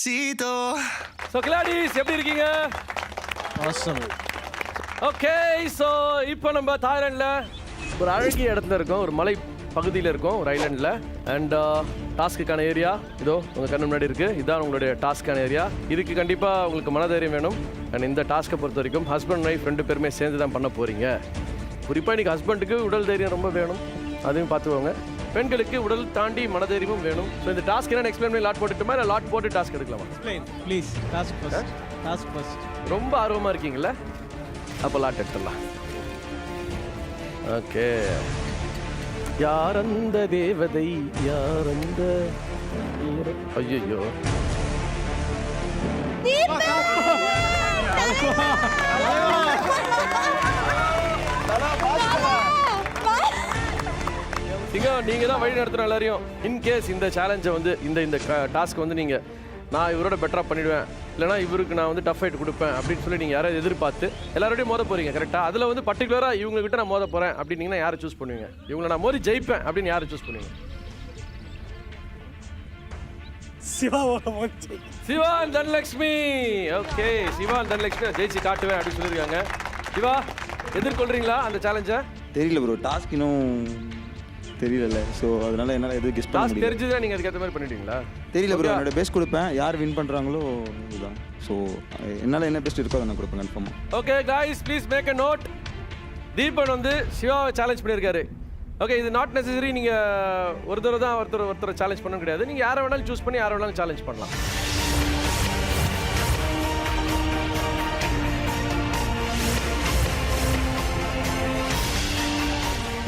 Despacito. So Gladys எப்படி இருக்கீங்க? Awesome. Okay, so இப்போ நம்ம தாய்லாண்டில் ஒரு அழகிய இடத்துல இருக்கோம், ஒரு மலை பகுதியில் இருக்கோம், ஒரு ஐலாண்டில். அண்ட் டாஸ்க்குக்கான ஏரியா இதோ உங்கள் கண்ணு முன்னாடி இருக்குது. இதுதான் உங்களுடைய டாஸ்க்கான ஏரியா. இதுக்கு கண்டிப்பாக உங்களுக்கு மனதைரியம் வேணும். அண்ட் இந்த டாஸ்க்கை பொறுத்த வரைக்கும் ஹஸ்பண்ட் ஒய்ஃப் 2 பேருமே சேர்ந்து தான் பண்ண போகிறீங்க. குறிப்பாக இன்றைக்கி ஹஸ்பண்டுக்கு உடல் தைரியம் ரொம்ப வேணும், அதையும் பார்த்துக்கோங்க. பெண்களுக்கு உடல் தாண்டி மனதைரியமும் வேணும். ஸோ இந்த டாஸ்க் என்ன எக்ஸ்பிளைன் பண்ணி லாட் போட்டுட்டுமா இல்லை லாட் போட்டு டாஸ்க் எடுக்கலாமா? Explain, please. Task first. Task first. ரொம்ப ஆர்வமாக இருக்கீங்களா? அப்போ லாட் எடுத்துடலாம். ஓகே. யார் அந்த தேவதை, யார் அந்த ஐயோ நீங்க தான் வழி நடத்துற எல்லாரையும். இன்கேஸ் இந்த சேலஞ்சை வந்து இந்த டாஸ்க் வந்து நீங்க நான் இவரோட பெட்டரா பண்ணிடுவேன், இல்லைனா இவருக்கு நான் வந்து டஃப் ஃபைட் கொடுப்பேன் அப்படின்னு சொல்லி நீங்கள் யாராவது எதிர்பார்த்து எல்லாரோடையும் மோத போகிறீங்க கரெக்டாக. அதில் வந்து பர்டிகுலராக இவங்ககிட்ட நான் மோத போகிறேன் அப்படின்னீங்கன்னா யாரை சூஸ் பண்ணுவீங்க? இவங்களை நான் மோதி ஜெயிப்பேன் அப்படின்னு யாரை சூஸ் பண்ணுவீங்க? Siva and Dhanalakshmi. Okay, Siva and Dhanalakshmi ஜெயிச்சு காட்டுவேன் அப்படின்னு சொல்லியிருக்காங்க. சிவா, எதிர்கொள்றீங்களா அந்த சேலஞ்சை? தெரியல ப்ரோ, டாஸ்க் இன்னும் தெரியல. ஸோ அதனால என்னால் எதுவும் கெஸ் பண்ண முடியல. தெரிஞ்சுதான் நீங்கள் அதுக்கேற்ற மாதிரி பண்ணிட்டீங்களா? தெரியல ப்ரோ, என்னோட பெஸ்ட் கொடுப்பேன். யார் வின் பண்ணுறாங்களோ இதுதான். ஸோ என்னால் என்ன பெஸ்ட் இருக்கோ அதை நான் கொடுப்பேன் கன்ஃபார்மாக. Okay guys, please make a note. Deepan வந்து சிவாவை சேலஞ்ச் பண்ணியிருக்காரு. ஓகே, இது நாட் நெசசரி நீங்கள் ஒரு தடவை தான் ஒருத்தர் சேலஞ்ச் பண்ண கிடையாது. நீங்கள் யாரை வேணாலும் சூஸ் பண்ணி யாரை வேணாலும் சேலஞ்ச் பண்ணலாம்.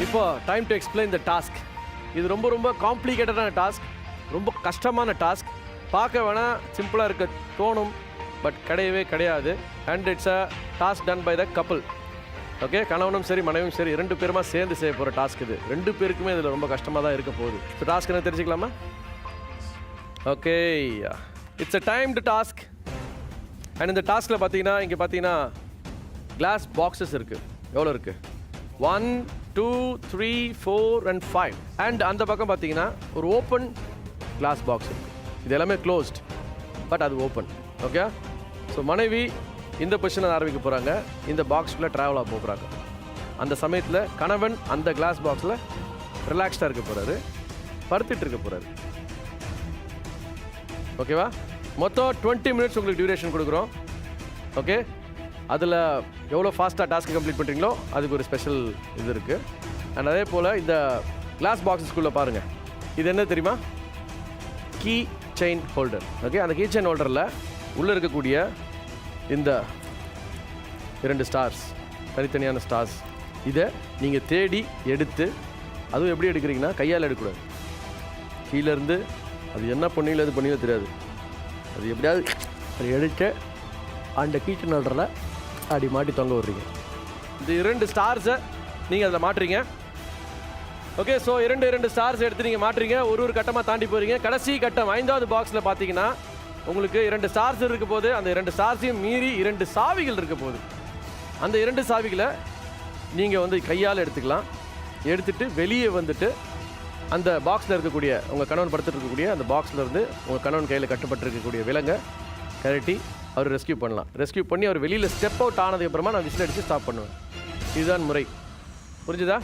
இப்போ time to explain the task. இது ரொம்ப ரொம்ப காம்ப்ளிகேட்டடான டாஸ்க், ரொம்ப கஷ்டமான டாஸ்க். பார்க்க வேணால் சிம்பிளாக இருக்க தோணும், பட் கிடையவே கிடையாது. And it's a task done by the couple. Okay, கணவனும் சரி மனைவியும் சரி 2 பேருமா சேர்ந்து செய்ய போகிற டாஸ்க் இது. 2 பேருக்குமே இதில் ரொம்ப கஷ்டமாக தான் இருக்க போகுது. ஸோ டாஸ்க் என்ன தெரிஞ்சுக்கலாமா? Okay, it's a timed task. And இந்த டாஸ்கில் பார்த்தீங்கன்னா இங்கே பார்த்தீங்கன்னா கிளாஸ் பாக்ஸஸ் இருக்குது. எவ்வளோ இருக்குது? 1, 2, 3, 4 and 5. அண்ட் அந்த பக்கம் பார்த்தீங்கன்னா ஒரு ஓப்பன் கிளாஸ் பாக்ஸ் இருக்குது. இது எல்லாமே க்ளோஸ்ட், பட் அது ஓப்பன். ஓகே, ஸோ மனைவி இந்த பொசிஷனில் ஆரம்பிக்க போகிறாங்க, இந்த பாக்ஸ்குள்ளே ட்ராவல் ஆக போகிறாங்க. அந்த சமயத்தில் கணவன் அந்த கிளாஸ் பாக்ஸில் ரிலாக்ஸ்டாக இருக்க போகிறாரு, படுத்துட்டு இருக்க போகிறாரு. ஓகேவா? மொத்தம் 20 மினிட்ஸ் உங்களுக்கு டியூரேஷன் கொடுக்குறோம். ஓகே, அதில் எவ்வளோ ஃபாஸ்ட்டாக டாஸ்க்கு கம்ப்ளீட் பண்ணுறீங்களோ அதுக்கு ஒரு ஸ்பெஷல் இது இருக்குது. அண்ட் அதே போல் இந்த கிளாஸ் பாக்ஸஸ்குள்ளே பாருங்கள், இது என்ன தெரியுமா? Key chain holder. ஓகே, அந்த கீ செயின் ஹோல்டரில் உள்ளே இருக்கக்கூடிய இந்த 2 ஸ்டார்ஸ், தனித்தனியான ஸ்டார்ஸ், இதை நீங்கள் தேடி எடுத்து, அதுவும் எப்படி எடுக்கிறீங்கன்னா கையால் எடுக்கக்கூடாது. கீழேருந்து அது என்ன பண்ணீங்களோ அது பண்ணீங்களோ தெரியாது, அது எப்படியாவது அது எடுத்து அந்த கீ செயின் ஹோல்டரில் அப்படி மாட்டி தொங்க விடுறீங்க. இந்த 2 ஸ்டார்ஸை நீங்கள் அதில் மாட்டுறீங்க. ஓகே, ஸோ 2 ஸ்டார்ஸ் எடுத்து நீங்கள் மாட்டுறீங்க. ஒரு கட்டமாக தாண்டி போகிறீங்க. கடைசி கட்டம் 5வது பாக்ஸில் பார்த்தீங்கன்னா உங்களுக்கு 2 ஸ்டார்ஸ் இருக்க போது, அந்த 2 ஸ்டார்ஸையும் மீறி 2 சாவிகள் இருக்க போகுது. அந்த 2 சாவிகளை நீங்கள் வந்து கையால் எடுத்துக்கலாம். எடுத்துகிட்டு வெளியே வந்துட்டு அந்த பாக்ஸில் இருக்கக்கூடிய உங்கள் கணவன் படுத்துட்டு இருக்கக்கூடிய அந்த பாக்ஸில் இருந்து உங்கள் கணவன் கையில் கட்டப்பட்டிருக்கக்கூடிய விலங்கை கழட்டி அவர் ரெஸ்கியூ பண்ணலாம். ரெஸ்கியூ பண்ணி அவர் வெளியில் ஸ்டெப் அவுட் ஆனதுக்கப்புறமா நான் விசில் அடித்து ஸ்டாப் பண்ணுவேன். இதுதான் முறை. புரிஞ்சுதா?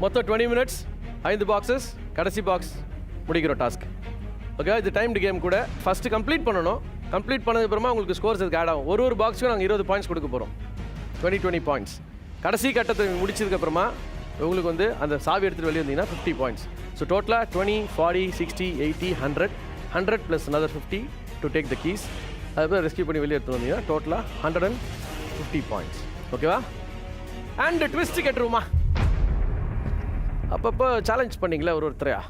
மொத்தம் 20 மினிட்ஸ், 5 பாக்ஸஸ், கடைசி பாக்ஸ் முடிக்கிற டாஸ்க். ஓகே, இது டைம்டு கேம் கூட. ஃபஸ்ட்டு கம்ப்ளீட் பண்ணணும். கம்ப்ளீட் பண்ணதுக்கப்புறமா உங்களுக்கு ஸ்கோர்ஸ் இதுக்கு ஆட் ஆகும். ஒரு பாக்ஸுக்கும் நாங்கள் 20 பாயிண்ட்ஸ் கொடுக்க போகிறோம். 20 பாயிண்ட்ஸ். கடைசி கட்டத்தை முடிச்சதுக்கப்புறமா உங்களுக்கு வந்து அந்த சாவி எடுத்துகிட்டு வெளியே வந்தீங்கன்னா 50 பாயிண்ட்ஸ். ஸோ டோட்டலாக 20, 40, 60, 80, 100 plus another 50 to take the keys. அதுக்கப்புறம் ரெஸ்கியூ பண்ணி வெளியே எடுத்து வந்தீங்கன்னா டோட்டலாக 150 பாயிண்ட்ஸ். ஓகேவா? அண்ட் ட்விஸ்ட் கேட்டுருவோமா? அப்பப்போ சேலஞ்ச் பண்ணிங்களே ஒருத்தரையா,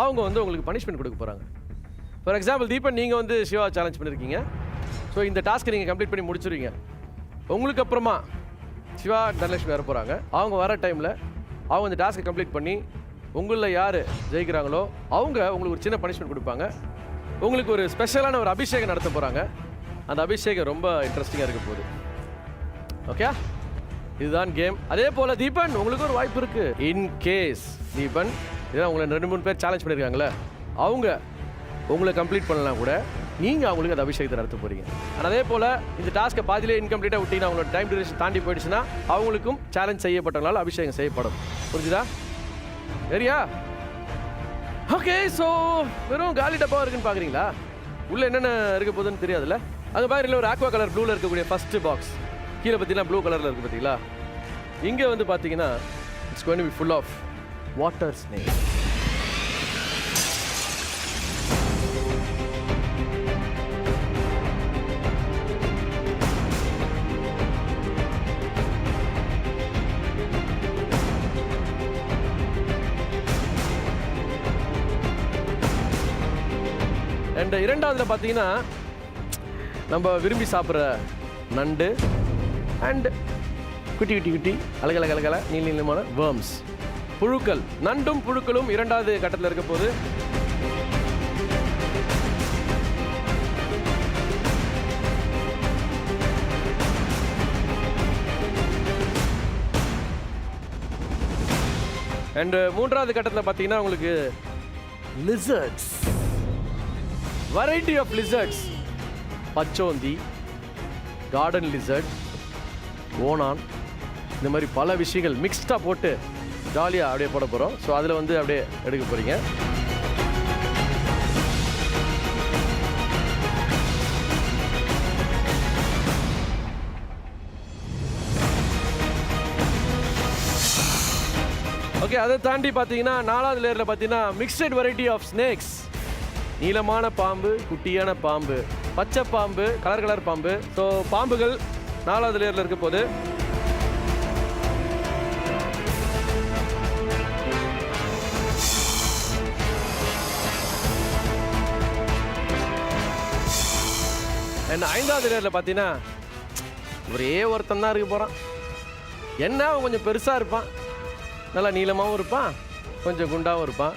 அவங்க வந்து உங்களுக்கு பனிஷ்மெண்ட் கொடுக்க போகிறாங்க. ஃபார் எக்ஸாம்பிள் தீபன், நீங்கள் வந்து சிவா சேலஞ்ச் பண்ணியிருக்கீங்க. ஸோ இந்த டாஸ்க்கை நீங்கள் கம்ப்ளீட் பண்ணி முடிச்சிருவீங்க. உங்களுக்கு அப்புறமா சிவா தனலட்சுமி வர போகிறாங்க. அவங்க வர டைமில் அவங்க இந்த டாஸ்க்கை கம்ப்ளீட் பண்ணி உங்களில் யார் ஜெயிக்கிறாங்களோ அவங்க உங்களுக்கு ஒரு சின்ன பனிஷ்மெண்ட் கொடுப்பாங்க. உங்களுக்கு ஒரு ஸ்பெஷலான ஒரு அபிஷேகம் நடத்த போகிறாங்க. அந்த அபிஷேகம் ரொம்ப இன்ட்ரெஸ்டிங்காக இருக்க போகுது. ஓகே, இதுதான் கேம். அதே போல் தீபன், உங்களுக்கு ஒரு வாய்ப்பு இருக்குது. இன் கேஸ் தீபன், இதான் உங்களை 2-3 பேர் சேலஞ்ச் பண்ணியிருக்காங்களே, அவங்க உங்களை கம்ப்ளீட் பண்ணலாம் கூட நீங்கள் அவங்களுக்கு அந்த அபிஷேகத்தை நடத்த போகிறீங்க. அதே போல் இந்த டாஸ்க்கை பாதியிலே இன்கம்ப்ளீட்டாக விட்டீங்கன்னா அவங்களோட டைம் டியூரேஷன் தாண்டி போயிடுச்சுன்னா அவங்களுக்கும் சேலஞ்ச் செய்யப்பட்டவங்களால் அபிஷேகம் செய்யப்படும். புரிஞ்சுதா? சரியா? ஓகே. ஸோ வெறும் காலி டப்பா இருக்குன்னு பார்க்குறீங்களா? உள்ளே என்னென்ன இருக்க போகுதுன்னு தெரியாதுல்ல? அது பாருங்களா, ஒரு ஆக்வா கலர் ப்ளூவில் இருக்கக்கூடிய ஃபஸ்ட்டு பாக்ஸ் கீழே பார்த்தீங்கன்னா ப்ளூ கலரில் இருக்குது பார்த்தீங்களா? இங்கே வந்து பார்த்தீங்கன்னா it's going to be full of water snake. And இரண்டாவதுல பார்த்தீங்கன்னா நம்ம விரும்பி சாப்பிட்ற நண்டு அண்ட் குட்டி குட்டி குட்டி அழகழகழகல நீள நீளமான வேர்ம்ஸ், புழுக்கள். நண்டும் புழுக்களும் இரண்டாவது கட்டத்தில் இருக்க போது. அண்ட் மூன்றாவது கட்டத்தில் பார்த்தீங்கன்னா உங்களுக்கு லிசர்ட்ஸ், வெரைட்டி ஆஃப் லிசர்ட்ஸ், பச்சோந்தி, கார்டன் லிசர்ட், ஓனான், இந்த மாதிரி பல விஷயங்கள் மிக்ஸ்டாக போட்டு ஜாலியாக அப்படியே போட போகிறோம். ஸோ அதில் வந்து அப்படியே எடுக்க போகிறீங்க. ஓகே. அதை தாண்டி பார்த்தீங்கன்னா நாலாவது லேயரில் பார்த்தீங்கன்னா மிக்சட் வெரைட்டி ஆஃப் ஸ்னேக்ஸ், நீளமான பாம்பு, குட்டியான பாம்பு, பச்சை பாம்பு, கலர் கலர் பாம்பு. ஸோ பாம்புகள் நாலாவது லேயரில் இருக்க போது. என்ன ஐந்தாவது லேயரில் பார்த்தீங்கன்னா ஒரே ஒருத்தன் தான் இருக்க போகிறான். என்ன அவன் கொஞ்சம் பெருசாக இருப்பான், நல்லா நீளமாகவும் இருப்பான், கொஞ்சம் குண்டாகவும் இருப்பான்.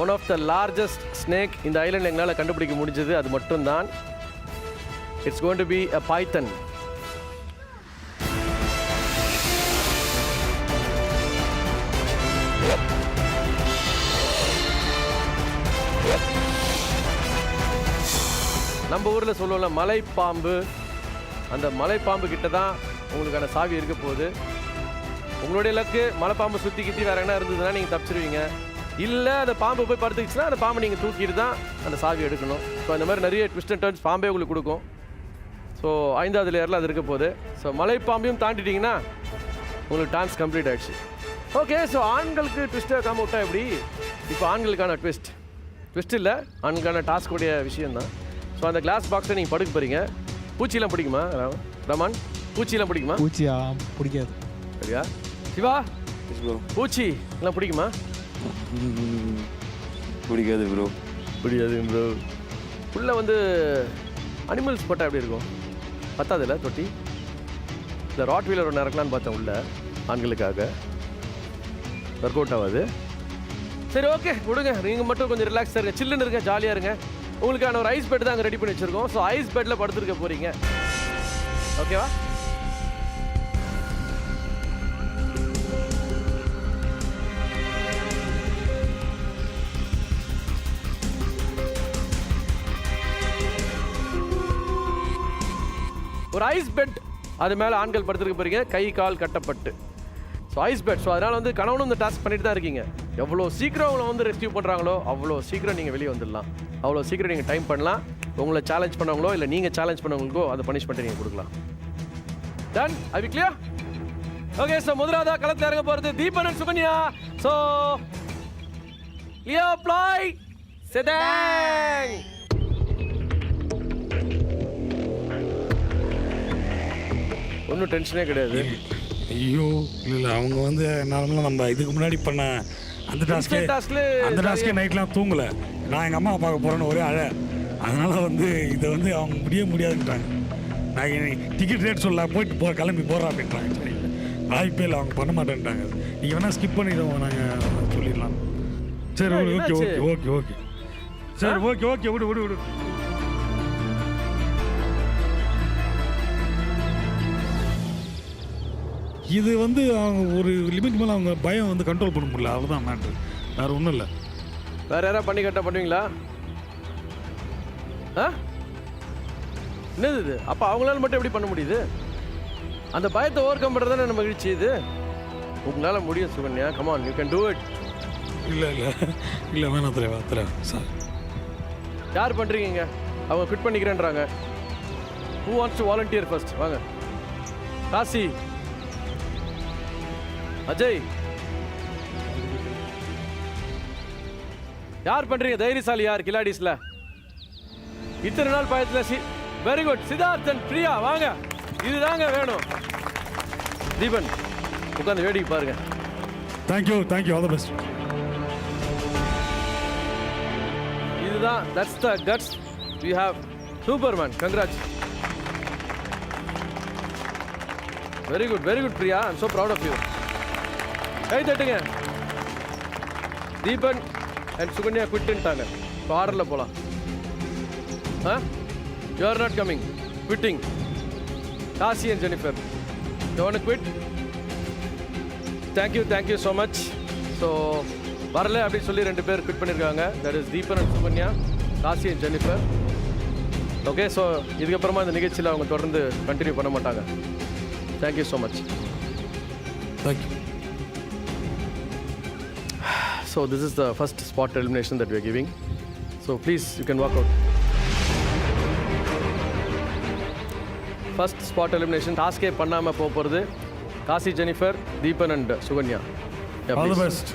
One of the largest snake இந்த ஐலண்ட் எங்களால் கண்டுபிடிக்க முடிஞ்சது அது மட்டும்தான். It's going to be a python. நம்ம ஊரில் சொல்லுவோம்ல மலைப்பாம்பு, அந்த மலைப்பாம்பு கிட்ட தான் உங்களுக்கான சாவி இருக்க போகுது. உங்களுடைய லக்கு மலைப்பாம்பு சுற்றி கித்தி வேறு என்ன இருந்ததுன்னா நீங்கள் தப்பிச்சிருவீங்க. இல்லை அந்த பாம்பு போய் படுத்துக்கிச்சுன்னா அந்த பாம்பை நீங்கள் தூக்கிட்டு தான் அந்த சாவி எடுக்கணும். ஸோ இந்த மாதிரி நிறைய ட்விஸ்ட் அண்ட் டர்ன்ஸ் பாம்பே உங்களுக்கு கொடுக்கும். ஸோ ஐந்தாவது லேயரில் அது இருக்க போகுது. ஸோ மலைப்பாம்பையும் தாண்டிட்டிங்கன்னா உங்களுக்கு டான்ஸ் கம்ப்ளீட் ஆகிடுச்சு. ஓகே. ஸோ ஆண்களுக்கு ட்விஸ்ட்டை காம விட்டா எப்படி? இப்போ ஆண்களுக்கான ட்விஸ்ட் இல்லை, ஆண்களுக்கான டாஸ்க்குடைய விஷயந்தான். ஸோ அந்த கிளாஸ் பாக்ஸை நீங்கள் படுக்க போகிறீங்க. பூச்சிலாம் பிடிக்குமா ரமான்? பூச்சிலாம் பிடிக்குமா? பூச்சியா? பிடிக்காது. சரியா? சிவா, பூச்சி எல்லாம் பிடிக்குமா? பிடிக்காது ப்ரோ. பிடிக்காது ப்ரோ. உள்ளே வந்து அனிமல்ஸ் போட்டால் எப்படி இருக்கும்? பத்தாது இல்லை தொட்டி. இந்த ராட் வீலர் ஒன்று இறக்கலான்னு பார்த்தேன் உள்ள ஆண்களுக்காக. ஒர்க் அவுட் ஆகாது. சரி ஓகே விடுங்க, நீங்கள் மட்டும் கொஞ்சம் ரிலாக்ஸாக இருங்க, சில்லுன்னு இருங்க, ஜாலியாக இருங்க. உங்களுக்கான ஒரு ஐஸ் பெட் தான் அங்கே ரெடி பண்ணி வச்சுருக்கோம். ஸோ ஐஸ் பெட்டில் படுத்துருக்க போகிறீங்க. ஓகேவா? ஒரு ஐஸ் பெட், அது மேலே ஆண்கள் படுத்துருக்க போகிறீங்க, கை கால் கட்டப்பட்டு. So ice bed. ஸோ அதனால் வந்து கணவனும் இந்த டாஸ்க் பண்ணிட்டு தான் இருக்கீங்க. எவ்வளோ சீக்கிரம் அவங்கள வந்து ரெஸ்கியூ பண்ணுறாங்களோ அவ்வளோ சீக்கிரம் நீங்கள் வெளியே வந்துடலாம், அவ்வளோ சீக்கிரம் நீங்கள் டைம் பண்ணலாம். உங்களை சேலஞ்ச் பண்ணவங்களோ இல்லை நீங்கள் சேலஞ்ச் பண்ணவங்களுக்கோ அந்த பனிஷ்மெண்ட்டை நீங்கள் கொடுக்கலாம். Done. I we clear? Okay. So முதலாவதா களத்தில் இறங்க போகிறது தீபன் அண்ட் சுகன்யா. ஸோ லியோ ப்ளாய் செதேங். ஒன்றும் டென்ஷனே கிடையாது. ஐயோ இல்லை, அவங்க வந்து நார்மலாக நம்ம இதுக்கு முன்னாடி பண்ண அந்த டாஸ்க்கே நைட்லாம் தூங்கலை. நான் எங்கள் அம்மா பார்க்க போகிறேன்னு ஒரே அழ. அதனால் வந்து இதை வந்து அவங்க முடியாதுன்ட்டாங்க. நான் டிக்கெட் ரேட் சொல்ல போயிட்டு கிளம்பி போகிறோம் அப்படின்றாங்க. சரி வாய்ப்பே இல்லை, அவங்க பண்ண மாட்டேன்ட்டாங்க. நீங்கள் வேணால் ஸ்கிப் பண்ணிடுவோம், நாங்கள் சொல்லிடலாம். சரி ஓகே ஓகே ஓகே ஓகே சரி ஓகே ஓகே விடு. இது வந்து அவங்க ஒரு லிமிட் மேலே அவங்க பயம் வந்து கண்ட்ரோல் பண்ண முடியல, அவ்வளோதான் மேட்ரு, வேறு ஒன்றும் இல்லை. வேறு யாராவது பண்ணி கட்ட பண்ணுவீங்களா? ஆ என்னது இது? அப்போ அவங்களால மட்டும் எப்படி பண்ண முடியுது? அந்த பயத்தை ஓவர் கம் பண்ணுறது தானே நம்ம மகிழ்ச்சி இது. உங்களால் முடியும் Sukanya, come on, you can do it. இல்லை வேணாம் தலைவா சார். யார் பண்ணுறீங்க? அவங்க குவிட் பண்ணிக்கிறேன்றாங்க. Who wants to volunteer first? வாங்க. காசி, அஜய், யார் பண்றீங்க? தைரியசாலி யார் கிலாடிஸ்ல? இத்தனை நாள் பயத்தில் very good. Siddharth and Priya வாங்க. இதுதாங்க வேணும். தீபன் உட்காந்து வேடிக்கை பாருங்க. Thank you all the best. இதுதான், that's the guts we have. Superman, congrats. Very good Priya, I am so proud of you. கை தட்டுங்க. தீபன் அண்ட் சுகன்யா குவிட்டுன்ட்டாங்க. இப்போ ஆர்டரில் போகலாம். Ah you are not coming, quitting. Kasi and Jennifer, you want to quit? Thank you so much. So வரல அப்படின்னு சொல்லி 2 பேர் குவிட் பண்ணியிருக்காங்க. That is Deepan and Sukanya, Kasi and Jennifer. Okay, so இதுக்கப்புறமா இந்த நிகழ்ச்சியில் அவங்க தொடர்ந்து கண்டினியூ பண்ண மாட்டாங்க. Thank you so much. Thank you. So this is the first spot elimination that we are giving. So please, you can walk out. First spot elimination, task பண்ணாம போறது Kasi, Jennifer, Deepan and Sukanya. All the best.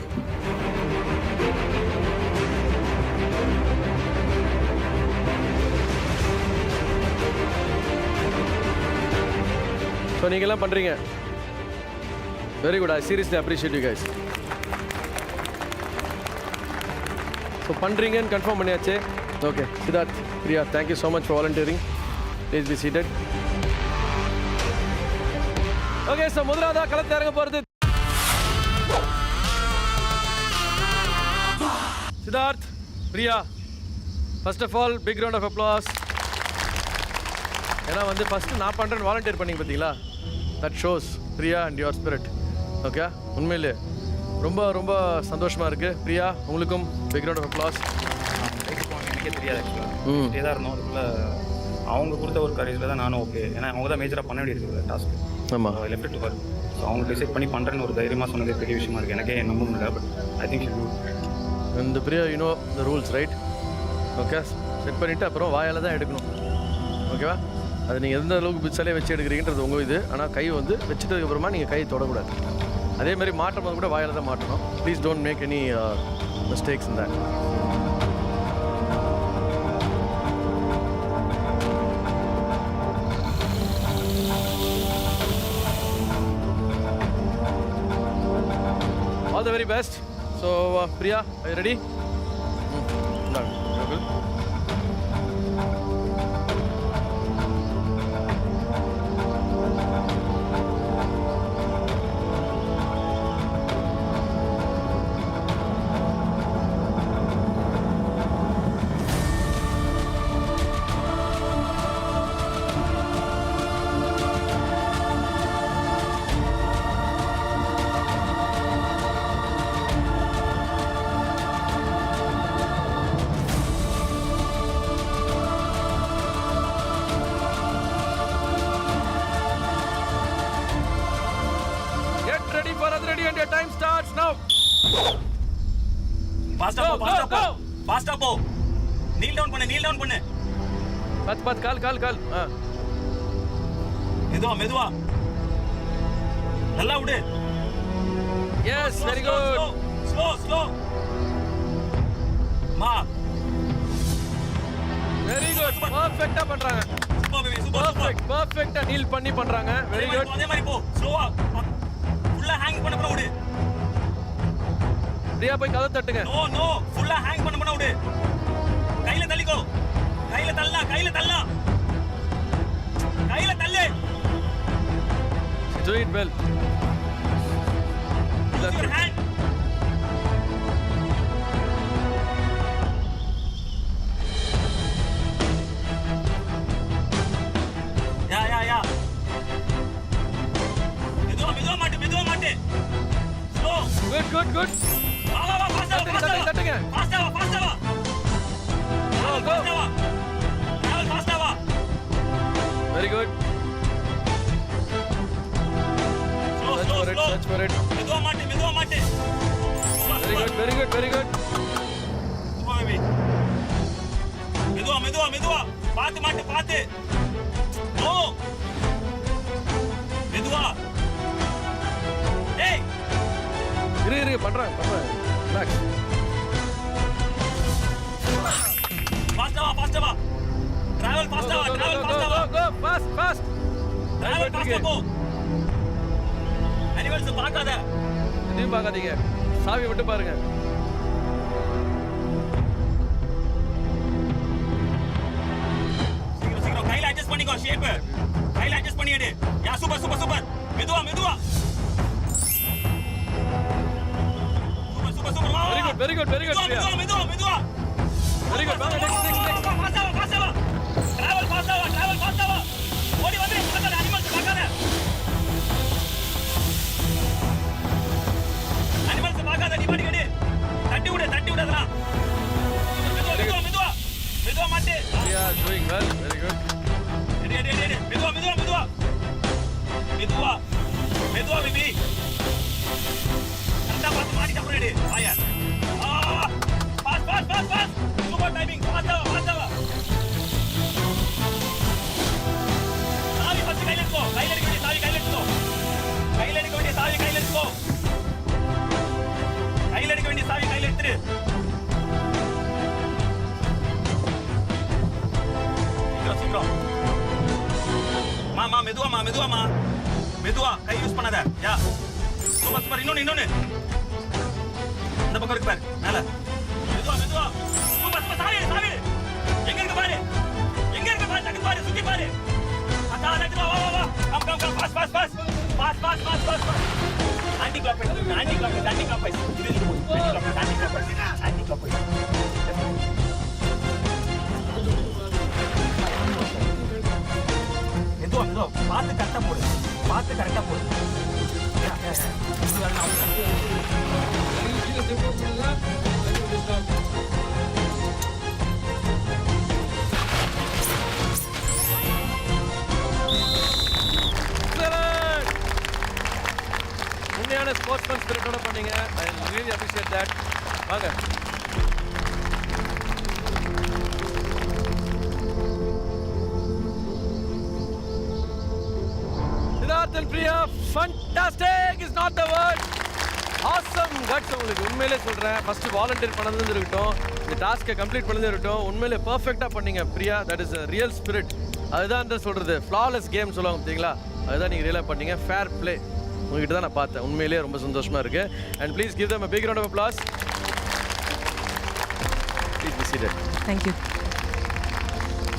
So நீங்கள்லாம் பண்ணுறீங்க. Very good. I seriously appreciate you guys. So பண்ணுறீங்கன்னு confirm பண்ணியாச்சு. Okay, Siddharth, Priya, thank you so much for volunteering. Please be seated. Okay, so முதலாவதாக களத்தில் இறங்க போகிறது Siddharth, Priya. First of all big round of applause. ஏன்னா வந்து ஃபஸ்ட்டு நான் பண்ணுறேன்னு வாலண்டியர் பண்ணிங்க பார்த்தீங்களா? That shows Priya and your spirit. Okay, உண்மையிலே ரொம்ப ரொம்ப சந்தோஷமாக இருக்குது. பிரியா, உங்களுக்கும் பிக் ரவுண்ட் ஆஃப் அப்ளாஸ். எனக்கே தெரியாது ஆக்சுவலாக தான் இருந்தோம். அதுக்குள்ளே அவங்க கொடுத்த ஒரு கரேஜில் தான் நானும் ஓகே. ஏன்னா அவங்க தான் மேஜராக பண்ண வேண்டியிருக்குது டாஸ்க். ஆமாம், லெஃப்ட் டு வரும். ஸோ அவங்க டிசைட் பண்ணி பண்ணுறேன்னு ஒரு தைரியமாக சொன்னது பெரிய விஷயமா இருக்குது. எனக்கே நம்ப முடியல. பட் ஐ திங்க் யூ இந்த Priya, you know the rules right? Okay, set பண்ணிவிட்டு அப்புறம் வாயால் தான் எடுக்கணும். ஓகேவா? அது நீங்கள் எந்த அளவுக்கு பிச்சாலே வச்சு எடுக்கிறீங்கன்றது உங்கள் இது. ஆனால் கை வந்து வச்சுட்டதுக்கப்புறமா நீங்கள் கை தொடக்கூடாது. அதே மாதிரி மாட்டும் போது கூட வாயால் தான் மாட்டணும். Please don't make any mistakes in that. All the very best. So Priya, I ready? And your time starts now. Faster போ. kneel down பண்ணு. பத் கால். மெதுவா. நல்லா விடு. Yes, very good. Slow. மா. Very good. Perfect-ஆ பண்றாங்க. Perfect-ஆ kneel பண்ணி பண்றாங்க. Very good. அதே மாதிரி போ. ஸ்லோவா. ஃபுல்லா ஹேங் பண்ண விடு. பிரியா, போய் கதவு தட்டுங்க. நோ ஃபுல்லா ஹேங் பண்ண விடு. கையில தள்ளிக்கோ. கையில தள்ளு. Do it well. Use your hand. யா. மெதுவா மாட்டு. Slow. Good. வா. தட்டுங்க. Fast ஆ வா. Go. Wait for it. மெதுவா மாட்டு மெதுவா மாட்டு வெரி குட் வெரி குட். மெதுவா மெதுவா மெதுவா பாத்து மாட்டு பாத்து. ஓ மெதுவா. ஏய் இரு பண்றேன் ரிலாக்ஸ். ஃபாஸ்டா வா டிராவல் ஃபாஸ்டா வா கோ ஃபாஸ்ட். டிராவல் ஃபாஸ்டா போ. அனிமல்ஸ் பார்க்காத. எதையும் பார்க்காதீங்க, சாவி விட்டு பாருங்க. சீக்கிரம் கையில அட்ஜஸ்ட் பண்ணிக்கோ ஷேப். கையில அட்ஜஸ்ட் பண்ணிடு. யா சூப்பர். மெதுவா சூப்பர் வா. Very good Priya. மெதுவா வெரி குட். வாங்க நெக்ஸ்ட். ஃபாஸ்டா வா. டிராவல் ஃபாஸ்டா வா. ஓடி வந்து பார்க்காத அனிமல்ஸ் பார்க்காத. அனிமல்ஸ் பார்க்காத நீ பாட்டுக்கு தட்டி விடு அதெல்லாம். மெதுவா மாட்டு. Priya doing well. Very good. எடு. மெதுவா பேபி. கரெக்டா பார்த்து மாட்டிட்டு அப்புறம் எடு. வாயா. பாஸ். Super timing. பாஸ்டா வா. சாவி ஃபர்ஸ்ட் கையில எடுத்துக்கோ. கையில எடுக்க வேண்டிய சாவி கையில எடுத்துக்கோ. கையில எடுக்க வேண்டிய சாவி கையில எடுத்துரு. சீக்கிரம். மாமா மெதுவா கை யூஸ் பண்ணாத. யா சூப்பர். இன்னொன்னு இந்த பக்கம் இருக்கு பாரு மேல. மெதுவா சூப்பர். சாவி எங்க இருக்கு பாரு டக்கு பாரு சுத்தி பாரு. அதான் டக்கு வா. Come boss. Anti clock boys. மெதுவா பார்த்து கரெக்டா போடு. உண்மையான ஸ்போர்ட்ஸ்மேன் ஸ்பிரிட்டோட பண்ணீங்க. I really appreciate that. வாங்க. Siddharth and Priya, fantastic is not the word. Awesome guts உங்களுக்கு உண்மையிலே சொல்றேன். ஃபர்ஸ்ட் வாலண்டியர் பண்ணதுல இருக்கட்டும், இந்த டாஸ்கை கம்ப்ளீட் பண்ணதுல இருக்கட்டும், உண்மையிலே பெர்ஃபெக்ட்டா பண்ணீங்க Priya. That is a real spirit. அதுதான் தான் சொல்றது, flawless game சொல்லுவாங்க பாத்தீங்களா, அதுதான் நீங்க ரியலா பண்ணீங்க. ஃபேர் ப்ளே உங்ககிட்ட தான் நான் பார்த்தேன். உண்மையிலேயே ரொம்ப சந்தோஷமா இருக்கு. And please give them a big round of applause. Please be seated. Thank you.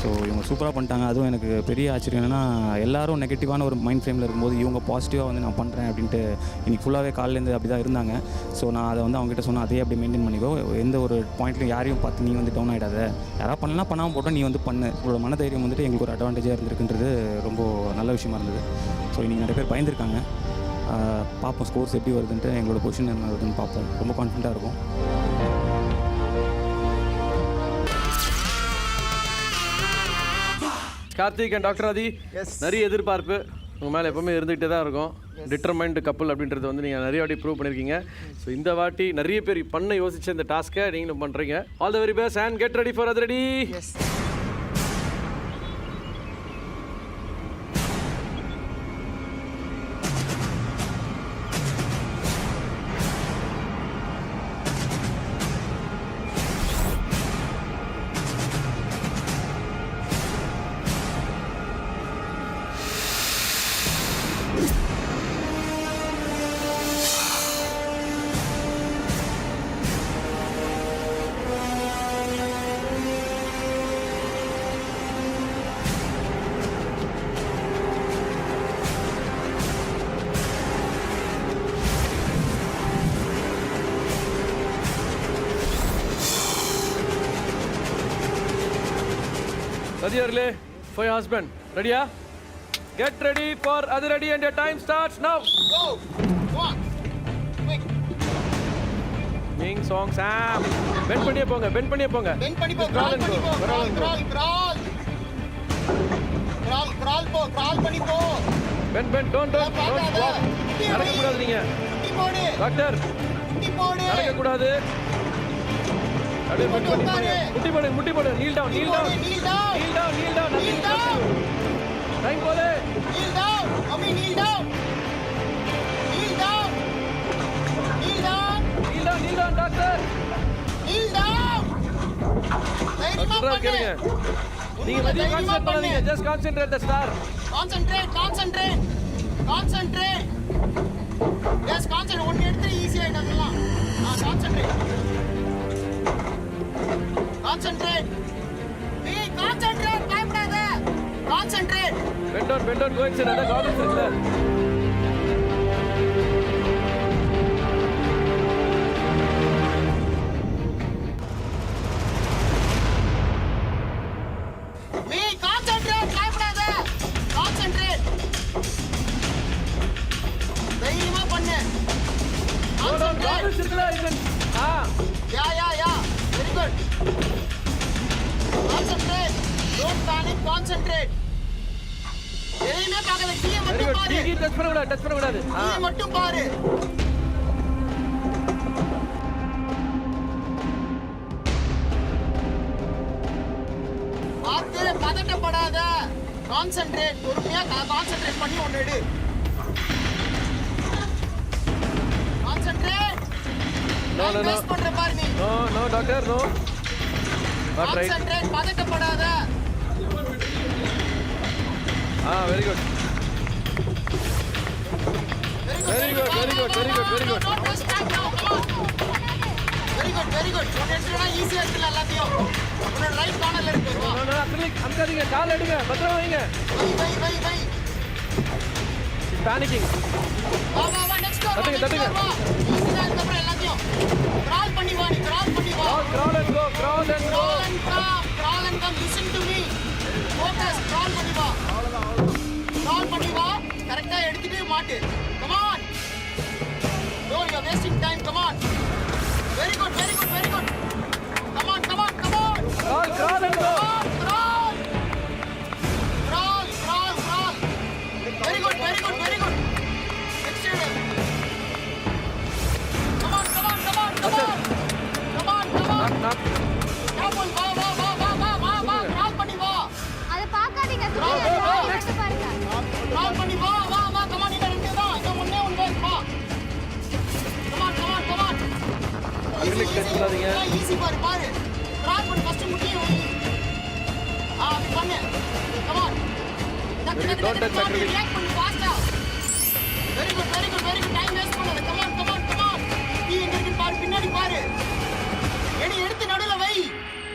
So இவங்க சூப்பராக பண்ணிட்டாங்க. அதுவும் எனக்கு பெரிய ஆச்சரியம் என்னென்னா, எல்லாரும் நெகட்டிவான ஒரு மைண்ட் ஃப்ரேமில் இருக்கும்போது இவங்க பாசிட்டிவாக வந்து நான் பண்ணுறேன் அப்படின்ட்டு இன்றைக்கி ஃபுல்லாகவே காலையிலேருந்து அப்படி தான் இருந்தாங்க. ஸோ நான் அதை வந்து அவங்ககிட்ட சொன்னேன், அதே அப்படி மெயின்டைன் பண்ணிக்கோ. எந்த ஒரு பாயிண்ட்லையும் யாரையும் பார்த்து நீ வந்து டவுன் ஆகிடாத. யாராவது பண்ணலாம் பண்ணாமல் போட்டோம், நீ வந்து பண்ணு. உங்களோட மனதைரியம் வந்துட்டு எங்களுக்கு ஒரு அட்வான்டேஜாக இருந்திருக்குன்றது ரொம்ப நல்ல விஷயமா இருந்தது. ஸோ இன்றைக்கி நிறைய பேர் பயந்துருக்காங்க. பார்ப்போம் ஸ்கோர்ஸ் எப்படி வருதுன்ட்டு, எங்களோட பொசிஷன் என்ன வருதுன்னு பார்ப்போம். ரொம்ப கான்ஃபிடண்ட்டாக இருக்கும். கார்த்திக் அண்ட் டாக்டர் ஆதி, நிறைய எதிர்பார்ப்பு உங்கள் மேலே எப்போவுமே இருந்துகிட்டே தான் இருக்கும். டிட்டர்மைண்ட் கப்பல் அப்படின்றது வந்து நீங்கள் நிறைய வாட்டி ப்ரூவ் பண்ணியிருக்கீங்க. ஸோ இந்த வாட்டி நிறைய பேர் பண்ண யோசிச்ச இந்த டாஸ்க்கை நீங்களும் பண்ணுறீங்க. All the very best and get ready for அதிரடி. Sadiyarle, for your husband. Ready? Get ready for Adiradi and your time starts now. Go! One! Quick! Ming song Sam. Bend பண்ணியே போங்க. Bend பண்ணி போ. Crawl பண்ணி போ. Crawl பண்ணி போ. Bend. Don't walk. நடக்கக்கூடாது நீங்க டாக்டர் நடக்கக்கூடாது அப்படியே முட்டி போடு முட்டி போடு kneel down kneel down kneel down kneel down time போடு நீல் டவுன் டாக்டர் சொல்றா கேளுங்க நீங்க வெளிய கான்சென்ட்ரேட் பண்ணாதீங்க just concentrate the star concentrate yes concentrate ஒன்னு எடுத்து ஈஸியா ஆயிடுறதெல்லாம் கான்சென்ட்ரேட் நீ கான்சென்ட்ரேட் பயப்படாத concentrate bend down going sir அத கான்சென்ட்ரேட் இல்ல நீ கான்சென்ட்ரேட் பயப்படாத கான்சென்ட்ரேட் தைரியமா பண்ணு கான்சென்ட்ரேட் இருக்குல yeah very good concentrate don't panic concentrate எதையுமே பார்க்காத கீயை வெரி மட்டும் குட் பாரு கீ டச் பண்ண கூடாது கீயை மட்டும் பாரு பார்த்து பதட்டப்படாத கான்சென்ட்ரேட் பொறுமையா கான்சென்ட்ரேட் பண்ணி ஒன்னு எடு concentrate No, no, no. Waste பண்ற பாரு நீ no doctor no but right concentrate பதட்டப்படாத very good very good very good ஒன்னு எடுத்துட்டா ஈஸியா இருக்குல்ல எல்லாத்தையும் உன்னோட ரைட் கார்னர்ல இருக்கு வா நோ அக்ரிலிக் அமுக்காதீங்க கால் எடுங்க பத்திரமா வைங்க வை பேனிக்கிங் வா நெக்ஸ்ட் தட்டுங்க. ஈஸியா இருக்கு அப்புறம் எல்லாத்தையும் கிரால் பண்ணி வா crawl and go crawl and come listen to me focus crawl பண்ணி வா கரெக்ட்டா எடுத்துட்டு மாட்டு come on no you are wasting time come on very good come on crawl and go crawl very good next step come on knock careful வா crawl பண்ணி வா அத பார்க்காதீங்க Crawl, சுத்தி பாருங்க crawl பண்ணி வா come on இன்னும் ரெண்டு தான் இன்னும் ஒண்ணே ஒண்ணு வா come on Acrylic touch பண்ணாதீங்க. ஈஸி பாரு crawl பண்ணி ஃபர்ஸ்ட் முட்டி வை அப்படி பண்ணு come on Don't touch acrylic. react பண்ணு ஃபாஸ்டா very good டைம் வேஸ்ட் பண்ணாத come on நீ எங்க இருக்கு பாரு பின்னாடி பாரு எடுத்து நடுவுல வை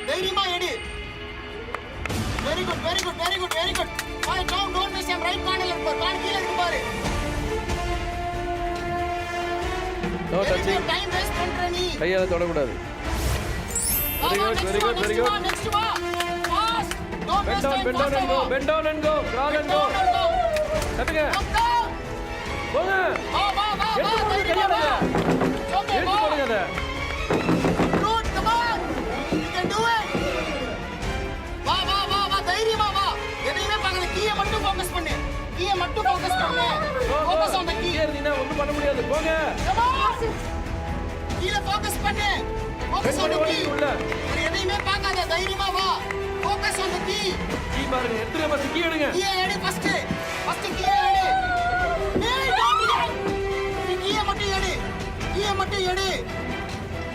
தைரியமா எடு very good பாரு டவுன் மிஸ் எம் ரைட் கார்னர்ல இருக்கு பாரு கீழ இருக்கு பாரு நோ டச்சிங் டைம் வேஸ்ட் பண்ற நீ கையால தொட கூடாது very good next வா fast don't bend down and go crawl and go தட்டுங்க போங்க எடுத்து போடுங்க கையால எடுத்து போடுங்க அத Good, come on. You can do it. வா தைரியமா வா எதையுமே பார்க்கல கீயை மட்டும் ஃபோக்கஸ் பண்ணு ஃபோக்கஸ் ஆன் தி கீ இருந்தீனா ஒண்ணும் பண்ண முடியாது போங்க come on கீழ ஃபோக்கஸ் பண்ணு ஃபோக்கஸ் ஆன் தி கீ உள்ள எதையுமே பார்க்காத தைரியமா வா focus on the key key பாருங்க எடுத்துங்க பஸ் கீ எடுங்க கீயை எடு ஃபர்ஸ்ட் கீயை எடு ஏய் டாக்டர் நீ கீயை மட்டும் எடு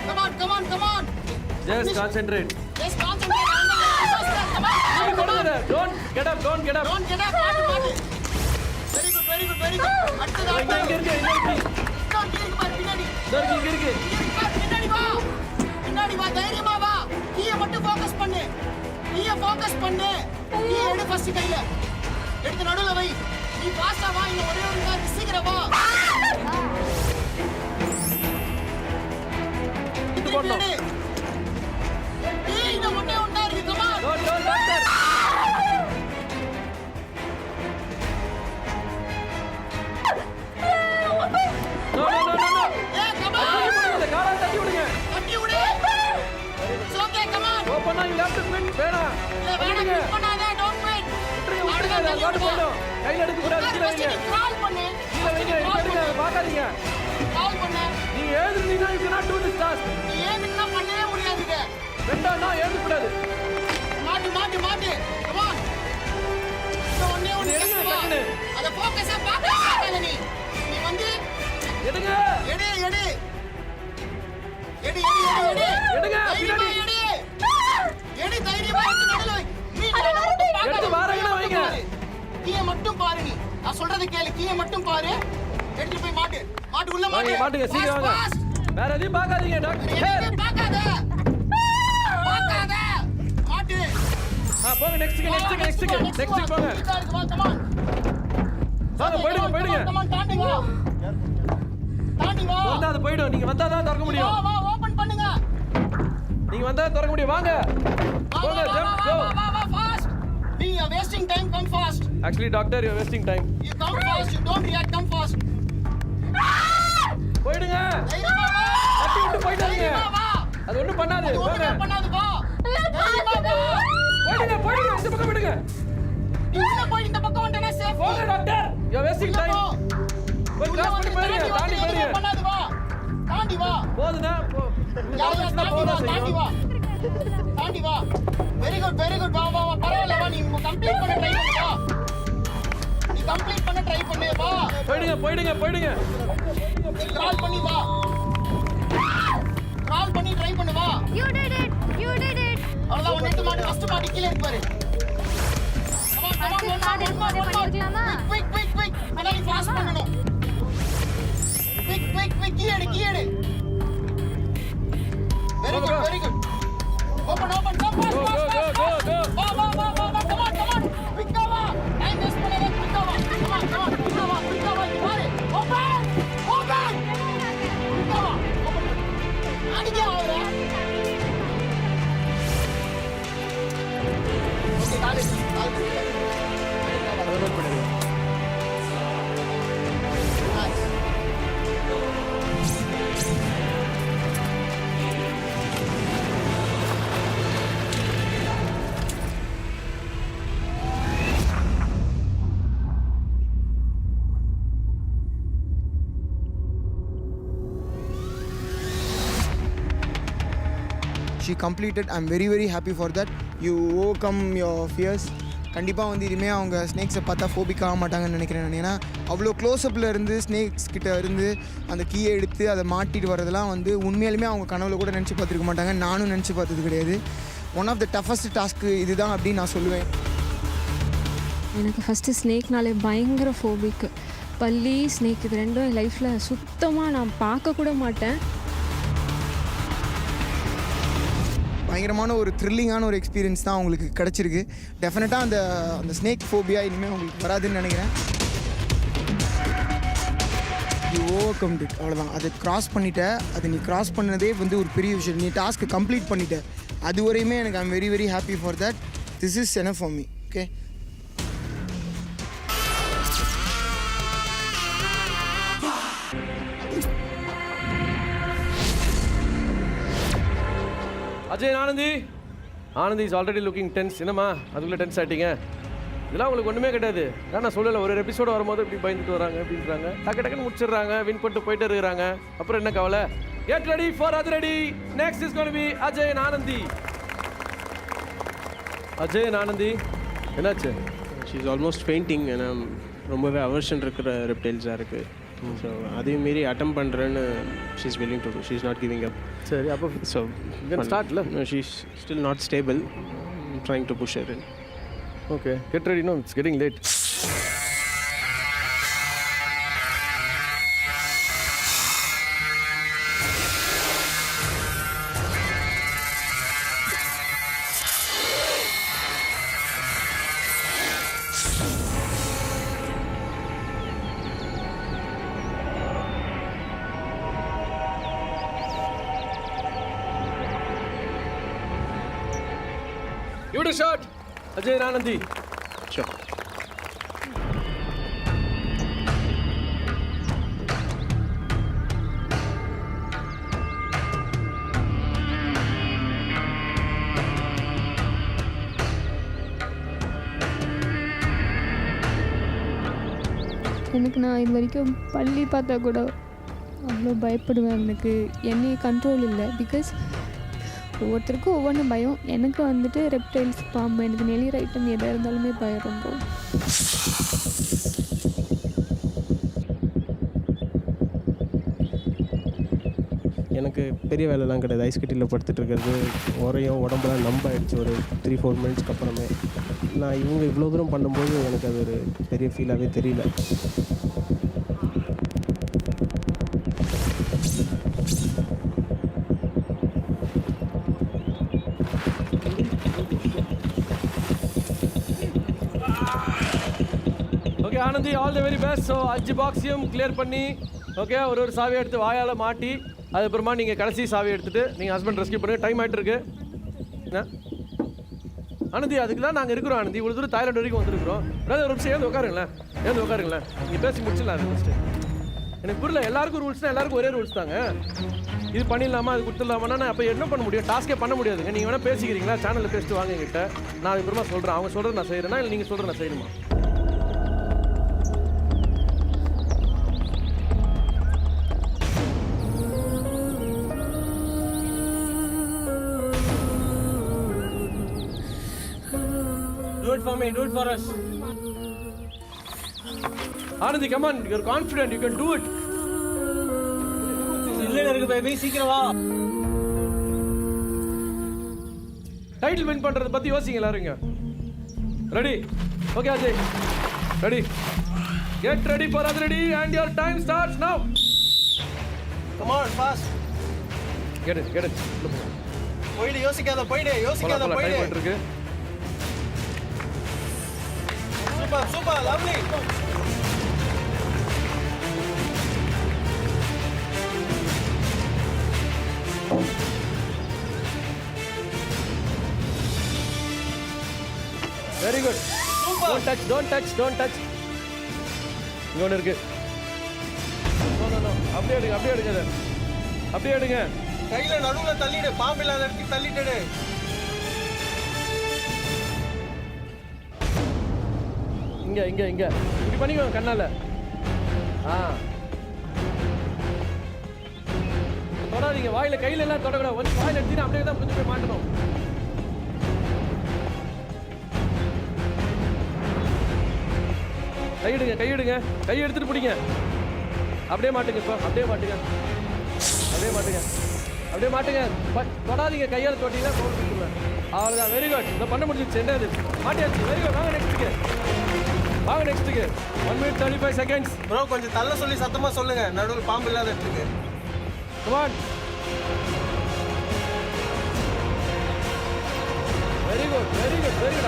come on just concentrate Just concentrate. Come on. don't get up Don't get up. Paadu. Very good. அடுத்தது இங்க இருக்கு பின்னாடி இருக்கு பின்னாடி வா தைரியமா வா கீயை மட்டும் ஃபோக்கஸ் பண்ணு கீயை எடு ஃபர்ஸ்ட் கையில எடுத்து நடுவுல வை நீ ஃபாஸ்டா வா இன்னும் ஒரே ஒரு நிமிஷம் சீக்கிரம் வா இது போடணும் ஏய் இந்த ஒண்ணே ஒண்ணா இருக்கு come on don't doctor no ஏய் come on காலை தட்டி விடுங்க தட்டி விடு it's okay come on ஓபனா you have to quit வேணாம் வேணா பண்ணாத don't quit விட்டுருங்க கையில எடுக்க கூடாது கீழ வைங்க crawl பண்ணு கீழ வைங்க அதை பார்க்காதீங்க. கால் பண்ணு. நீ எழுதுனீங்கன்னா you cannot do this task. நீ ஏந்துக்குனா பண்ணவே முடியாது இதை. ரெண்டானா எழுதக்கூடாது. மாட்டு மாட்டு மாட்டு. Come on. இந்த ஒண்ணே ஒண்ணு எடுங்க, எடுத்து வா. டக்குனு. அதை ஃபோக்கஸா பார்க்காத நீ. நீ வந்து எடுங்க. எடு எடு. எடு எடு எடு எடு. எடுங்க, தைரியமா பின்னாடி. எடு. எடு தைரியமா எடுத்து நடுல வை. நீ நடுல மட்டும் பார்க்காத. எடுத்து வாரங்கனா வைங்க. கீழ மட்டும் பாரு நீ. நான் சொல்றத கேளு. கீழ மட்டும் பாரு. எடுத்து போய் மாட்டு. மாட்டு உள்ள மாட்டு. வாங்க, மாட்டுங்க, சீக்கிரம் வாங்க. Fast, fast. வேற எதையும் பார்க்காதீங்க டாக்டர். எதுவுமே பார்க்காத. பார்க்காத. மாட்டு. போங்க நெக்ஸ்ட்க்கு போங்க. வாங்க போயிடுங்க. Come on, தாண்டி வா. தாண்டி வா. வந்தா அது போய்டும். நீங்க வந்தா தான் திறக்க வா முடியும். வா ஓபன் பண்ணுங்க. நீங்க வந்தா திறக்க முடியும். வாங்க. போங்க ஜம்ப் கோ. வா fast. You are wasting time. Come fast. Actually doctor you are wasting time. You come fast. You don't react. Come fast. போய்டுங்க. தைரியமா வா. தட்டி விட்டு போய்டாதீங்க. தைரியமா வா. அது ஒண்ணும் பண்ணாது. அது போங்க. ஒண்ணும் பண்ணாது வா. தைரியமா வா. போய்டுங்க. இந்த பக்கம் விடுங்க. நீ உள்ள போய் இந்த பக்கம் வந்தனா சேஃப். போங்க doctor. You are wasting time. போய் கிராஸ் பண்ணி போயிருங்க. தாண்டி போயிருங்க. பண்ணாது வா. தாண்டி வா. போதுனா யாரா தாண்டி வா. தாண்டி வா. வெரி குட் வா வா வா. பரவாயில்ல வா. நீ கம்ப்ளீட் பண்ண ட்ரை பண்ணு வா. நீ கம்ப்ளீட் பண்ண ட்ரை பண்ணு வா. போய்டுங்க. நீ கிரால் பண்ணி வா. கிரால் பண்ணி ட்ரை பண்ணு வா. You did it. அவ்வளவுதான். ஒன்னு எடுத்து மாட்டு. ஃபர்ஸ்ட் மாட்டு கீழ இருக்கு பாரு. First card எடுத்து பண்ணிருக்கலாமா? Quick. பின்னாடி ஃபாஸ்ட் பண்ணனும். Quick. கீ எடு. Very good. Open. Come fast. Go. வா. Come on. Quick வா. Time waste பண்ணாத. Quick வா. Come on. Quick வா. பாரு. Open. Quick வா. அடிங்க அவரை. Okay call She completed. I'm very happy for that. You overcome your fears. கண்டிப்பாக வந்து இனிமேல் அவங்க ஸ்னேக்ஸை பார்த்தா ஃபோபிக் ஆக மாட்டாங்கன்னு நினைக்கிறேன் நான். ஏன்னா அவ்வளோ க்ளோஸ்அப்பில் இருந்து ஸ்னேக்ஸ் கிட்ட இருந்து அந்த கீயை எடுத்து அதை மாட்டிட்டு வரதெல்லாம் வந்து உண்மையாலுமே அவங்க கனவுல கூட நினச்சி பார்த்துருக்க மாட்டாங்க. நானும் நினச்சி பார்த்தது கிடையாது. One of the toughest task இதுதான் அப்படின்னு நான் சொல்லுவேன். எனக்கு ஃபஸ்ட்டு ஸ்னேக்னாலே பயங்கர ஃபோபிக். பல்லி ஸ்னேக் இது ரெண்டும் என் லைஃப்பில் சுத்தமாக நான் பார்க்கக்கூட மாட்டேன். பயங்கரமான ஒரு த்ரில்லிங்கான ஒரு எக்ஸ்பீரியன்ஸ் தான் உங்களுக்கு கிடச்சிருக்கு. டெஃபினட்டாக அந்த ஸ்னேக் ஃபோபியா இனிமேல் உங்களுக்கு வராதுன்னு நினைக்கிறேன். You over come it. அவ்வளோதான். அதை கிராஸ் பண்ணிட்ட. அது நீ கிராஸ் பண்ணதே வந்து ஒரு பெரிய விஷயம். நீ டாஸ்க்கு கம்ப்ளீட் பண்ணிட்ட. அது வரையுமே எனக்கு I'm very happy for that. This is enough for me. Okay. Ajay Anandhi is already looking tense. என்னம்மா அதுக்குள்ளே டென்ஸ் ஆகிட்டீங்க? இதெல்லாம் உங்களுக்கு ஒன்றுமே கிடையாது. நான் சொல்லலை, ஒரு எபிசோடு வரும்போது இப்படி பயந்துட்டு வராங்க அப்படின்றாங்க. டக்குன்னு முடிச்சிடுறாங்க, வின் பண்ணிட்டு போயிட்டு இருக்கிறாங்க. அப்புறம் என்ன கவலை? கெட் ரெடி ஃபார் அது ready. Next is gonna be Ajay Anandi. என்னாச்சு? She is almost painting. ஏன்னா ரொம்பவே அவர்ஷன் இருக்கிற ரெப்டைல்ஸாக இருக்குது. ஸோ அதையும் மீறி அட்டம் பண்ணுறேன்னு she is willing to do. She is not giving up. சரி, அப்போ ஸோ ஸ்டார்ட்ல she is still not stable. Trying to push her in. Okay, get ready. No, it's getting late. Give it a shot, Ajay Anandi. Sure. எனக்கு நான் இது வரைக்கும் பள்ளி பார்த்தா கூட அவ்வளோ பயப்படுவேன். எனக்கு என்னைய கண்ட்ரோல் இல்லை. பிகாஸ் ஒவ்வொருத்தருக்கும் ஒவ்வொன்று பயம். எனக்கு வந்துட்டு ரெப்டைல்ஸ், பாம்பு, எனக்கு நெளிர் ஐட்டம் எதாக இருந்தாலுமே பயம் ரொம்ப. எனக்கு பெரிய வேலைலாம் கிடையாது. ஐஸ் கட்டியில் படுத்துட்டு இருக்கிறது, உரையும் உடம்புலாம் நம்ப ஆகிடுச்சு ஒரு 3-4 மினிட்ஸ்க்கு அப்புறமே. நான் இவங்க இவ்வளோ தூரம் பண்ணும்போது எனக்கு அது ஒரு பெரிய ஃபீலாகவே தெரியல. Okay Anandi, all the very best. So 5 பாக்ஸையும் கிளியர் பண்ணி ஓகே ஒரு சாவியை எடுத்து வாயால் மாட்டி அதுக்கப்புறமா நீங்கள் கடைசி சாவியை எடுத்துகிட்டு நீங்கள் ஹஸ்பண்ட் ரெஸ்கியூ பண்ணுங்க. டைம் ஆகிட்டு இருக்கு ஆனந்தி. அதுக்கு தான் நாங்கள் இருக்கிறோம் ஆனந்தி. இவ்வளோ தூரம் தாய்லாந்து வரைக்கும் வந்துருக்குறோம். அதாவது ஒரு நிமிஷம் ஏந்து உட்காருங்களேன். நீங்கள் பேசி முடிச்சிடலாம் அது ஃபஸ்ட்டு. எனக்கு புரியல, எல்லாருக்கும் ரூல்ஸ்னால் எல்லாருக்கும் ஒரே ரூல்ஸ் தாங்க. இது பண்ணிடலாமா அது கொடுத்துடலாமா? நான் அப்போ என்ன பண்ண முடியும்? டாஸ்க்கே பண்ண முடியாதுங்க. நீங்கள் வேணால் பேசிக்கிறீங்களா? சேனலில் பேசிட்டு வாங்க எங்கிட்ட. நான் அதுக்கப்புறமா சொல்கிறேன். அவங்க சொல்கிறது நான் செய்கிறேன்னா இல்லை நீங்கள் சொல்கிறது நான் செய்யணுமா? Do it for me, do it for us. Anandi, come on, you're confident, you can do it. இல்ல இருக்கு பேபி, சீக்கிரம் வா. டைட்டில் வின் பண்றத பத்தி யோசிங்க எல்லாரும். Ready? Okay Ajay. Ready? Get ready for Adredi and your time starts now. Come on, fast. Get it. போய்டு, யோசிக்காத போய்டு. டைம் ஆயிட்டு இருக்கு. Super, lovely. Very good. Super. Don't touch. இங்க ஒன்று இருக்கு. No. அப்படியே எடுங்க. கையில நடுவுல தள்ளிடு, பாம்பு இல்லாத இடத்துக்கு தள்ளிட்டு. இங்க இப்படி பண்ணிக்கோங்க கண்ணால. தொடாதீங்க, வாயில கையில எல்லாம் தொடக்கூடாது. ஒன்ஸ் வாயில எடுத்தீங்கன்னா அப்படியே தான் கொஞ்சம் போய் மாட்டணும். கையிடுங்க. கை எடுத்துட்டு பிடிங்க. அப்படியே மாட்டுங்க. இப்போ அப்படியே மாட்டுங்க. தொடாதீங்க. கையால் தொட்டிங்கன்னா போட்டுருங்க. அவ்வளோதான். Very good. இதை பண்ண முடிஞ்சிச்சு. என்னது மாட்டியாச்சு. Very good. வாங்க நெக்ஸ்ட்டுக்கு 1 minute 35 seconds. ப்ரோ கொஞ்சம் தள்ள சொல்லி சத்தமா சொல்லுங்க, நடுவில் பாம்பு இல்லாத இடத்துக்கு. Come on. Very good.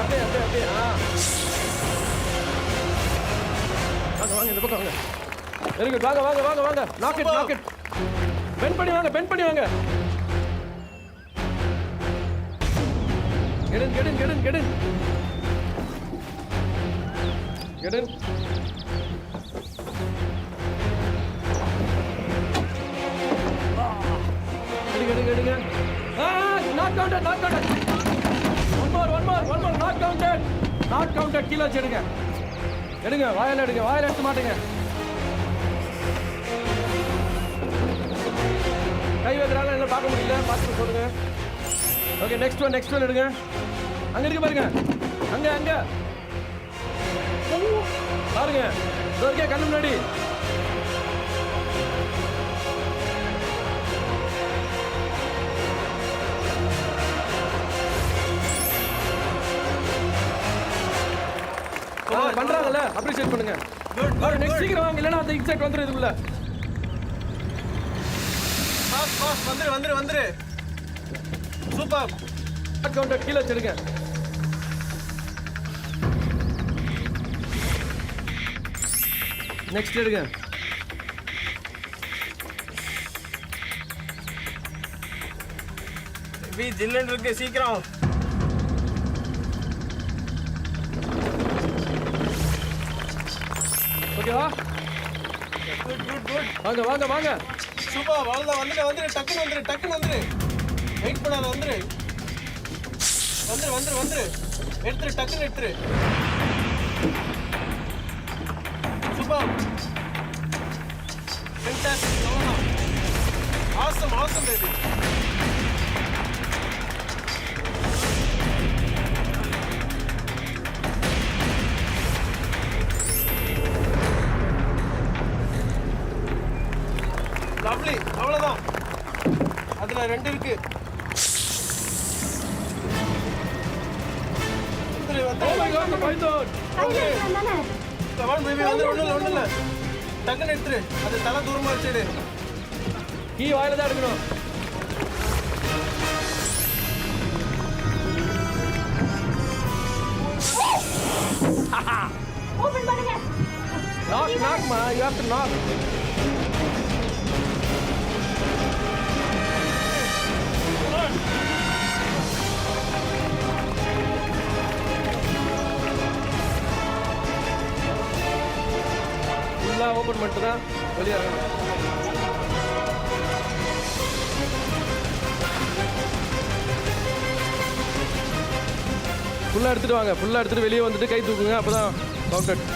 அப்படியே. வாங்க இந்த பக்கம் வாங்க. Very good. வாங்க. Knock it. பெண்ட் பண்ணி வாங்க. Get in. Get in. எடுங்க. Not counted. One more. Not counted. கீழே வச்சு எடுங்க. வாயில எடுத்து மாட்டுங்க. கை வைக்கிறாங்க, எல்லாம் பார்க்க முடியல. பார்த்து போடுங்க. ஓகே நெக்ஸ்ட் ஒன் எடுங்க. அங்க இருக்கு பாருங்க. அங்க பாருங்க. ஓகே கண்ணு முன்னாடி. பண்றாங்கல்ல, அப்ரிஷியேட் பண்ணுங்க. நெக்ஸ்ட் சீக்கிரம் வாங்க, இல்லைன்னா அந்த இன்செக்ட் வந்துடும் இதுக்குள்ள. வந்துரு. சூப்பர். கவுண்டர் கீழே வச்சிருங்க. நெக்ஸ்ட் எடுங்க. ஜில்லுன்னு இருக்கு, சீக்கிரம். ஓகேவா? குட். வாங்க. சூப்பர். வந்துரு. டக்குன்னு வந்துரு. வெயிட் பண்ணாத, வந்துரு. டக்குன்னு எடுத்துரு. சூப்பர் ஃபென்டாஸ்டிக் அவ்வளவுதான் ஆசம் ஆசம் பேபி லவ்லி அவ்வளவுதான் அதுல 2 இருக்கு Oh my god, the python. Okay. Come on, baby. ஒண்ணு இல்ல. டக்குன்னு எடுத்துரு. அது தலை தூரமா வச்சிடு. கீ வாயில தான் எடுக்கணும். ஓபன் பண்ணுங்க. Knock, ma. You have to knock. ஃபுல்லாக ஓப்பன் பண்ணிட்டு தான் வெளியே இறங்கணும். ஃபுல்லாக எடுத்துகிட்டு வாங்க, ஃபுல்லாக எடுத்துகிட்டு வெளியே வந்துட்டு கை தூக்குங்க, அப்போ தான் கவுண்டட்.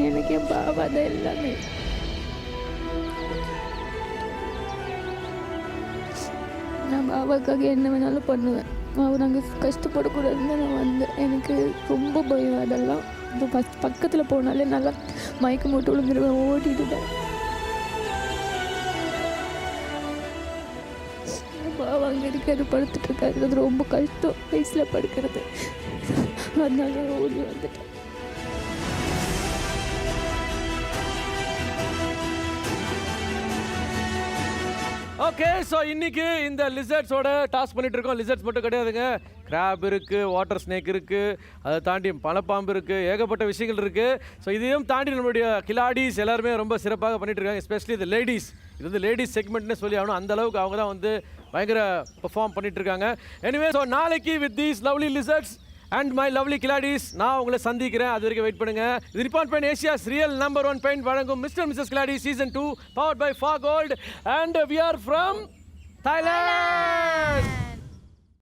எனக்கு என் பாபா தான் எல்லாமே. நான் பாபாக்காக என்ன வேணாலும் பண்ணுவேன். அவர் நாங்கள் கஷ்டப்படக்கூடாதுன்னு நான் வந்தேன். எனக்கு ரொம்ப பயம் அதெல்லாம். இப்போ பக்கத்தில் போனாலே நல்லா மயக்கம் போட்டு விழுந்துருவேன், ஓடிடுவேன். பாபா அங்கே இருக்காரு, படுத்துட்டு இருக்காரு. அது ரொம்ப கஷ்டம் வயசில் படுக்கிறது. அதனால ஓடி வந்துட்டேன். ஓகே, ஸோ இன்னைக்கு இந்த லிசர்ட்ஸோட டாஸ்க் பண்ணிட்டு இருக்கோம். லிசர்ட்ஸ் மட்டும் கிடையாதுங்க, கிராப் இருக்குது, வாட்டர் ஸ்னேக் இருக்குது, அதை தாண்டி பணப்பாம்பு இருக்குது, ஏகப்பட்ட விஷயங்கள் இருக்குது. ஸோ இதையும் தாண்டி நம்மளுடைய கிலாடிஸ் எல்லாருமே ரொம்ப சிறப்பாக பண்ணிட்டு இருக்காங்க. எஸ்பெஷலி இந்த லேடிஸ், இது வந்து லேடிஸ் செக்மெண்ட்னு சொல்லி ஆகணும். அந்த அளவுக்கு அவங்க தான் வந்து பயங்கர பெர்ஃபார்ம் பண்ணிட்டு இருக்காங்க. எனிவே, ஸோ நாளைக்கு with these lovely lizards and my lovely Khiladis நான் உங்களை சந்திக்கிறேன். அது வரைக்கும் வெயிட் பண்ணுங்க. இது Nippon paint, Asia's real number 1 paint வழங்கும் mister missus Khiladis season 2 powered by for gold and we are from Thailand.